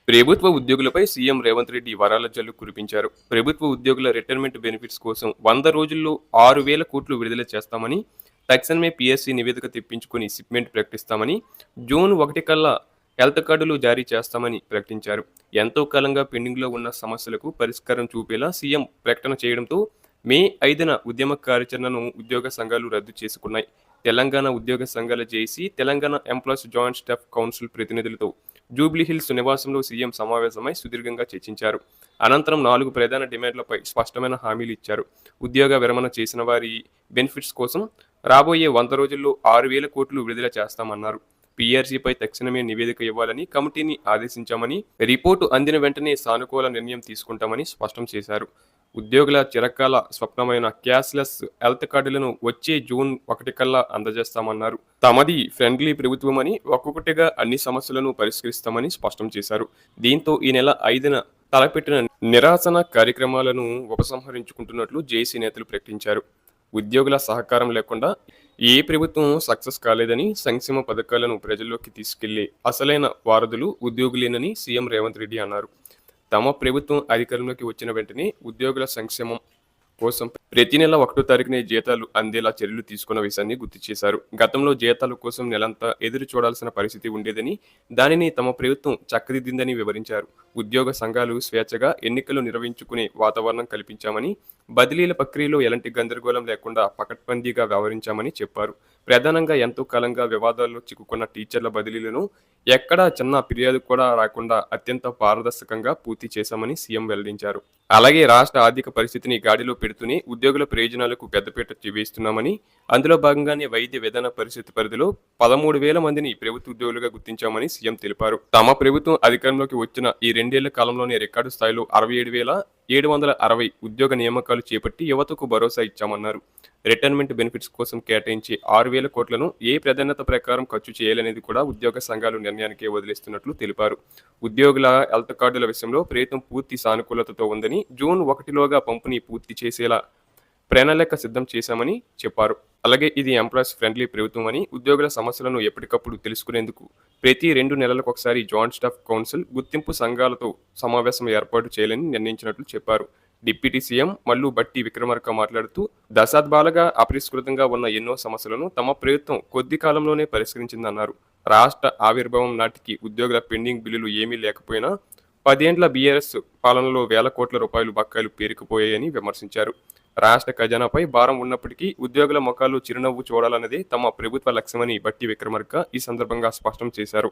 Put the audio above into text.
ప్రభుత్వ ఉద్యోగులపై సీఎం రేవంత్ రెడ్డి వరాల జల్లు కురిపించారు. ప్రభుత్వ ఉద్యోగుల రిటైర్మెంట్ బెనిఫిట్స్ కోసం 100 రోజుల్లో 6,000 కోట్లు విడుదల చేస్తామని, తక్షణమే పీఎస్సీ నివేదిక తెప్పించుకుని సిప్మెంట్ ప్రకటిస్తామని, జూన్ 1 కల్లా హెల్త్ కార్డులు జారీ చేస్తామని ప్రకటించారు. ఎంతో కాలంగా పెండింగ్లో ఉన్న సమస్యలకు పరిష్కారం చూపేలా సీఎం ప్రకటన చేయడంతో మే 5న ఉద్యమ కార్యాచరణను ఉద్యోగ సంఘాలు రద్దు చేసుకున్నాయి. తెలంగాణ ఉద్యోగ సంఘాల JAC, Telangana employees joint staff council ప్రతినిధులతో జూబ్లీహిల్స్ నివాసంలో సీఎం సమావేశమై సుదీర్ఘంగా చర్చించారు. అనంతరం 4 ప్రధాన డిమాండ్లపై స్పష్టమైన హామీలు ఇచ్చారు. ఉద్యోగ విరమణ చేసిన వారి బెనిఫిట్స్ కోసం రాబోయే 100 రోజుల్లో 6,000 కోట్లు విడుదల చేస్తామన్నారు. పీఆర్సీపై తక్షణమే నివేదిక ఇవ్వాలని కమిటీని ఆదేశించామని, రిపోర్టు అందిన వెంటనే సానుకూల నిర్ణయం తీసుకుంటామని స్పష్టం చేశారు. ఉద్యోగుల చిరకాల స్వప్నమైన క్యాష్లెస్ హెల్త్ కార్డులను వచ్చే జూన్ 1 కల్లా అందజేస్తామన్నారు. తమది ఫ్రెండ్లీ ప్రభుత్వమని, ఒక్కొక్కటిగా అన్ని సమస్యలను పరిష్కరిస్తామని స్పష్టం చేశారు. దీంతో ఈ నెల 5న తలపెట్టిన నిరసన కార్యక్రమాలను ఉపసంహరించుకుంటున్నట్లు జేఏసీ నేతలు ప్రకటించారు. ఉద్యోగుల సహకారం లేకుండా ఏ ప్రభుత్వం సక్సెస్ కాలేదని, సంక్షేమ పథకాలను ప్రజల్లోకి తీసుకెళ్లే అసలైన వారధులు ఉద్యోగులేనని సీఎం రేవంత్ రెడ్డి అన్నారు. తమ ప్రభుత్వం అధికారంలోకి వచ్చిన వెంటనే ఉద్యోగుల సంక్షేమం కోసం ప్రతి నెల 1వ తారీఖునే జీతాలు అందేలా చర్యలు తీసుకున్న విషయాన్ని గుర్తు చేశారు. గతంలో జీతాల కోసం నెలంతా ఎదురు చూడాల్సిన పరిస్థితి ఉండేదని, దానిని తమ ప్రభుత్వం చక్కదిద్దిందని వివరించారు. ఉద్యోగ సంఘాలు స్వేచ్ఛగా ఎన్నికలు నిర్వహించుకునే వాతావరణం కల్పించామని, బదిలీల ప్రక్రియలో ఎలాంటి గందరగోళం లేకుండా పకడ్బందీగా వ్యవహరించామని చెప్పారు. ప్రధానంగా ఎంతో కాలంగా వివాదాల్లో చిక్కుకున్న టీచర్ల బదిలీలను ఎక్కడా చిన్న ఫిర్యాదు కూడా రాకుండా అత్యంత పారదర్శకంగా పూర్తి చేశామని సీఎం వెల్లడించారు. అలాగే రాష్ట్ర ఆర్థిక పరిస్థితిని గాడిలో పెడుతూనే ఉద్యోగుల ప్రయోజనాలకు పెద్దపీట వేస్తున్నామని, అందులో భాగంగానే వైద్య విధాన పరిస్థితి పరిధిలో 13,000 మందిని ప్రభుత్వ ఉద్యోగులుగా గుర్తించామని సీఎం తెలిపారు. తమ ప్రభుత్వం అధికారంలోకి వచ్చిన ఈ 2 ఏళ్ల కాలంలోనే రికార్డు స్థాయిలో 67,760 ఉద్యోగ నియామకాలు చేపట్టి యువతకు భరోసా ఇచ్చామన్నారు. రిటైర్మెంట్ బెనిఫిట్స్ కోసం కేటాయించే 6,000 కోట్లను ఏ ప్రాధాన్యత ప్రకారం ఖర్చు చేయాలనేది కూడా ఉద్యోగ సంఘాలు నిర్ణయానికే వదిలేస్తున్నట్లు తెలిపారు. ఉద్యోగుల హెల్త్ కార్డుల విషయంలో ప్రభుత్వం పూర్తి సానుకూలతతో ఉందని, జూన్ 1లోగా పంపిణీ పూర్తి చేసేలా ప్రణాళిక సిద్ధం చేశామని చెప్పారు. అలాగే ఇది ఎంప్లాయీస్ ఫ్రెండ్లీ ప్రభుత్వం అని, ఉద్యోగుల సమస్యలను ఎప్పటికప్పుడు తెలుసుకునేందుకు ప్రతి 2 నెలలకు ఒకసారి జాయింట్ స్టాఫ్ కౌన్సిల్ గుర్తింపు సంఘాలతో సమావేశం ఏర్పాటు చేయాలని నిర్ణయించినట్లు చెప్పారు. డిప్యూటీ సీఎం మల్లు బట్టి విక్రమార్క మాట్లాడుతూ, దశాబ్దాలుగా అపరిష్కృతంగా ఉన్న ఎన్నో సమస్యలను తమ ప్రభుత్వం కొద్ది కాలంలోనే పరిష్కరించిందన్నారు. రాష్ట్ర ఆవిర్భావం నాటికి ఉద్యోగుల పెండింగ్ బిల్లులు ఏమీ లేకపోయినా 10 ఏండ్ల బీఆర్ఎస్ పాలనలో వేల కోట్ల రూపాయలు బకాయిలు పేరుకుపోయాయని విమర్శించారు. రాష్ట్ర ఖజానాపై భారం ఉన్నప్పటికీ ఉద్యోగుల ముఖాలు చిరునవ్వు చూడాలన్నదే తమ ప్రభుత్వ లక్ష్యమని బట్టి విక్రమార్క ఈ సందర్భంగా స్పష్టం చేశారు.